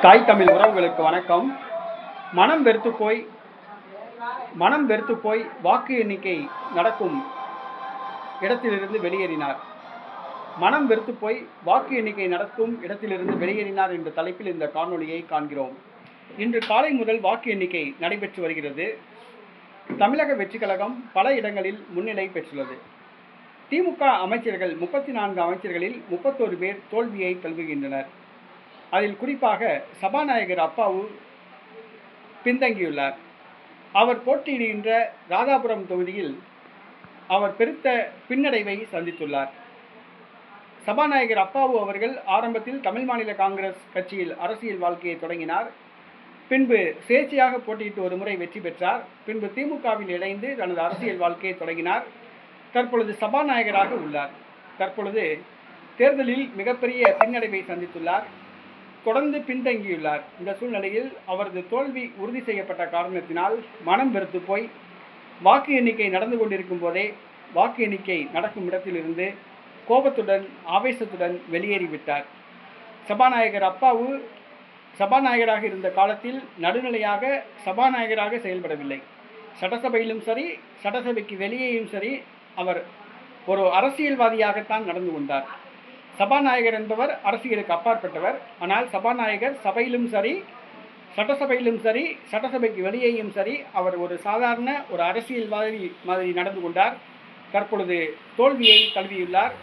தாய் தமிழ் உறவுகளுக்கு வணக்கம். மனம் வெறுத்து போய் வாக்கு எண்ணிக்கை நடக்கும் இடத்திலிருந்து வெளியேறினார். மனம் வெறுத்து போய் வாக்கு எண்ணிக்கை நடக்கும் இடத்திலிருந்து வெளியேறினார் என்ற தலைப்பில் இந்த காணொளியை காண்கிறோம். இன்று காலை முதல் வாக்கு எண்ணிக்கை நடைபெற்று வருகிறது. தமிழக வெற்றிக் கழகம் பல இடங்களில் முன்னிலை பெற்றுள்ளது. திமுக அமைச்சர்கள் 34 அமைச்சர்களில் 31 பேர் தோல்வியை தழுவுகின்றனர். அதில் குறிப்பாக சபாநாயகர் அப்பாவு பின்தங்கியுள்ளார். அவர் போட்டியிடுகின்ற ராதாபுரம் தொகுதியில் அவர் பெருத்த பின்னடைவை சந்தித்துள்ளார். சபாநாயகர் அப்பாவு அவர்கள் ஆரம்பத்தில் தமிழ் மாநில காங்கிரஸ் கட்சியில் அரசியல் வாழ்க்கையை தொடங்கினார். பின்பு சுயேட்சையாக போட்டியிட்டு ஒரு முறை வெற்றி பெற்றார். பின்பு திமுகவில் இணைந்து தனது அரசியல் வாழ்க்கையை தொடங்கினார். தற்பொழுது சபாநாயகராக உள்ளார். தற்பொழுது தேர்தலில் மிகப்பெரிய பின்னடைவை சந்தித்துள்ளார். தொடர்ந்து பின்தங்கியுள்ளார். இந்த சூழ்நிலையில் அவரது தோல்வி உறுதி செய்யப்பட்ட காரணத்தினால் மனம் வெறுத்து போய் வாக்கு எண்ணிக்கை நடந்து கொண்டிருக்கும் போதே வாக்கு எண்ணிக்கை நடக்கும் இடத்திலிருந்து கோபத்துடன் ஆவேசத்துடன் வெளியேறிவிட்டார். சபாநாயகர் அப்பாவு சபாநாயகராக இருந்த காலத்தில் நடுநிலையாக சபாநாயகராக செயல்படவில்லை. சட்டசபையிலும் சரி, சட்டசபைக்கு வெளியேயும் சரி, அவர் ஒரு அரசியல்வாதியாகத்தான் நடந்து கொண்டார். சபாநாயகர் என்பவர் அரசியலுக்கு அப்பாற்பட்டவர். ஆனால் சபாநாயகர் சபையிலும் சரி, சட்டசபையிலும் சரி, சட்டசபைக்கு வெளியேயும் சரி, அவர் ஒரு சாதாரண ஒரு அரசியல்வாதி மாதிரி நடந்து கொண்டார். தற்பொழுது தோல்வியை தழுவியுள்ளார்.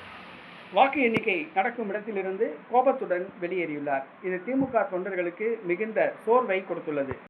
வாக்கு எண்ணிக்கை நடக்கும் இடத்திலிருந்து கோபத்துடன் வெளியேறியுள்ளார். இது திமுக தொண்டர்களுக்கு மிகுந்த சோர்வை கொடுத்துள்ளது.